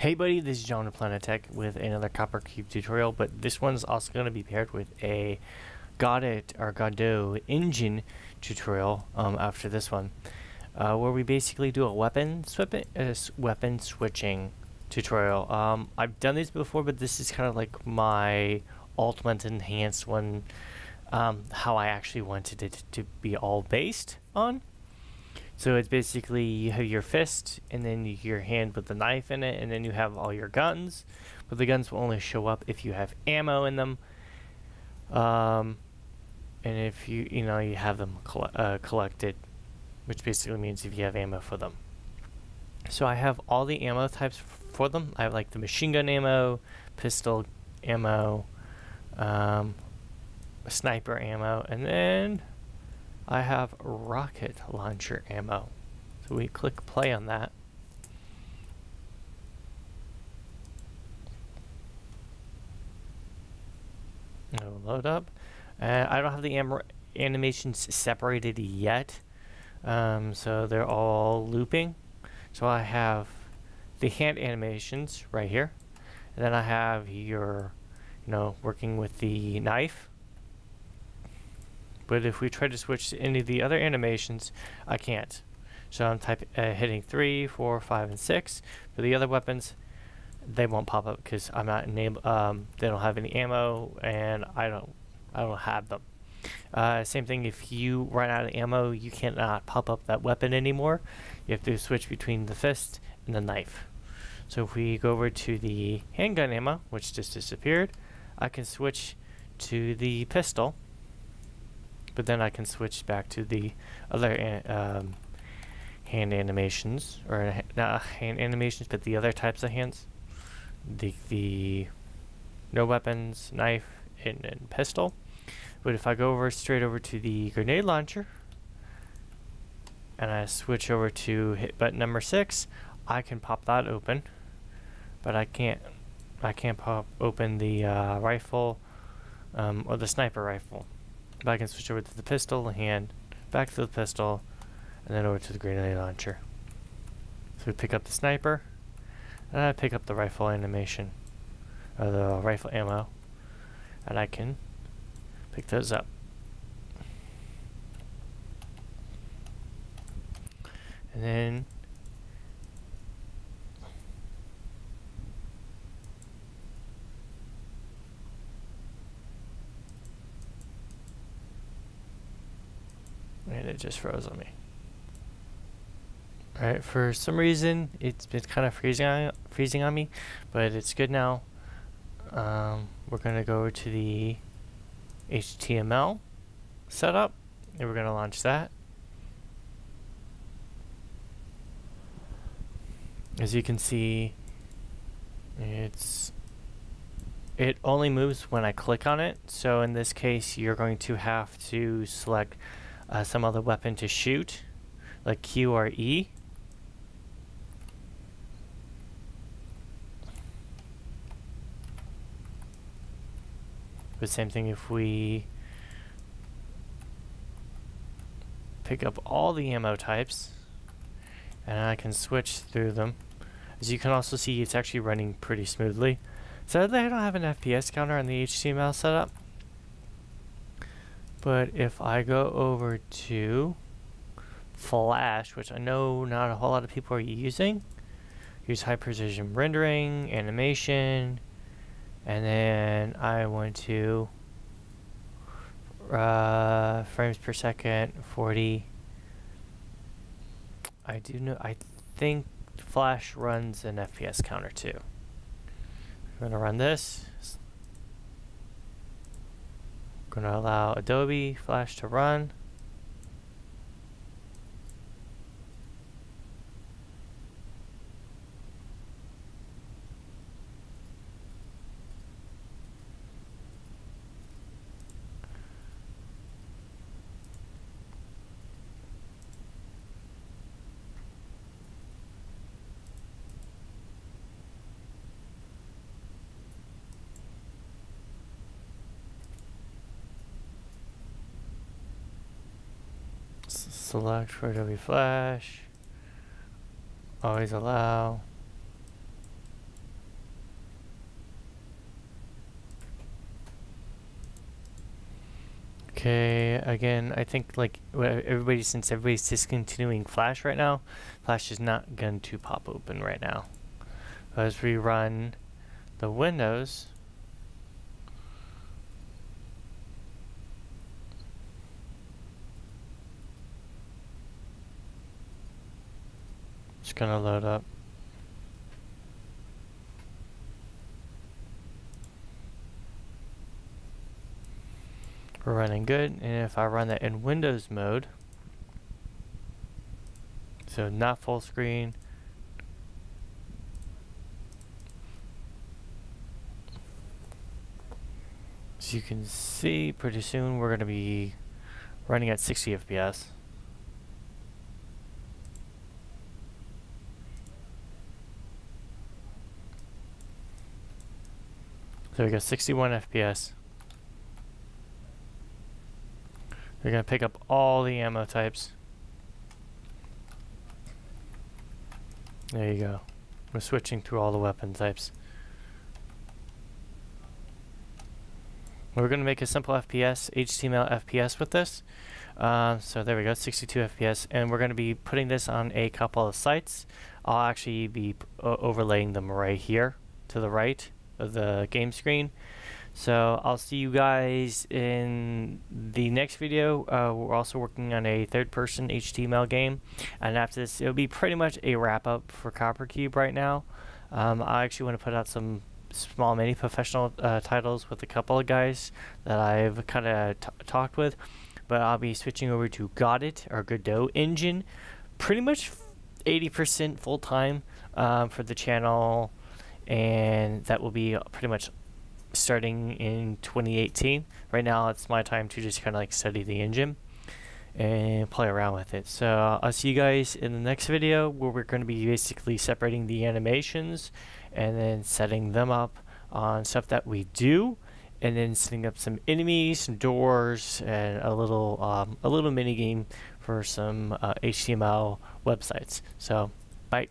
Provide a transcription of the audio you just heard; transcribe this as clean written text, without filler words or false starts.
Hey buddy, this is John of Planet Tech with another Copper Cube tutorial, but this one's also going to be paired with a Godot engine tutorial after this one, where we basically do a weapon switching tutorial. I've done these before, but this is kind of like my ultimate enhanced one, how I actually wanted it to be all based on. So it's basically you have your fist and then your hand with the knife in it, and then you have all your guns, but the guns will only show up if you have ammo in them, and if you have them collected, which basically means if you have ammo for them. So I have all the ammo types for them. I have like the machine gun ammo, pistol ammo, sniper ammo, and then I have rocket launcher ammo. So we click play on that. It'll load up. I don't have the animations separated yet, so they're all looping. So I have the hand animations right here, and then I have your, working with the knife. But if we try to switch to any of the other animations, I can't. So I'm hitting 3, 4, 5, and 6. For the other weapons, they won't pop up because I'm not enabled. They don't have any ammo, and I don't have them. Same thing. If you run out of ammo, you cannot pop up that weapon anymore. You have to switch between the fist and the knife. So if we go over to the handgun ammo, which just disappeared, I can switch to the pistol. But then I can switch back to the other hand animations, or not hand animations, but the other types of hands. The no weapons, knife, and pistol. But if I go straight over to the grenade launcher, and I switch over to hit button number 6, I can pop that open. But I can't pop open the rifle or the sniper rifle. But I can switch over to the pistol, the hand, back to the pistol, and then over to the grenade launcher. So we pick up the sniper, and I pick up the rifle animation, or the rifle ammo, and I can pick those up. And then and it just froze on me. Alright, for some reason it's been kind of freezing on me, but it's good now. We're going to go over to the HTML setup, and we're going to launch that. As you can see, it only moves when I click on it. So in this case, you're going to have to select some other weapon to shoot, like Q or E. But same thing if we pick up all the ammo types, and I can switch through them. As you can also see, it's actually running pretty smoothly. Sadly, I don't have an FPS counter on the HTML setup. But if I go over to Flash, which I know not a whole lot of people are using, use high precision rendering, animation, and then I want to frames per second 40. I think Flash runs an FPS counter too. I'm gonna run this. I'm going to allow Adobe Flash to run. Select for Adobe Flash. Always allow. Okay, again, I think like since everybody's discontinuing Flash right now, Flash is not going to pop open right now. As we run the Windows, it's going to load up. We're running good, and if I run that in Windows mode, so not full screen, as you can see, pretty soon we're going to be running at 60 FPS. So we got 61 FPS. We're going to pick up all the ammo types. There you go. We're switching through all the weapon types. We're going to make a simple FPS, HTML FPS with this. So there we go, 62 FPS. And we're going to be putting this on a couple of sites. I'll actually be overlaying them right here to the right of the game screen. So I'll see you guys in the next video. We're also working on a third-person HTML game, and after this, it'll be pretty much a wrap-up for Copper Cube right now. I actually want to put out some small mini professional titles with a couple of guys that I've kind of talked with, but I'll be switching over to Godot or Godot engine, pretty much 80% full-time for the channel, and that will be pretty much starting in 2018. Right now it's my time to just kind of like study the engine and play around with it. So I'll see you guys in the next video, where we're going to be basically separating the animations and then setting them up on stuff that we do, and then setting up some enemies, some doors, and a little mini game for some HTML websites. So bye.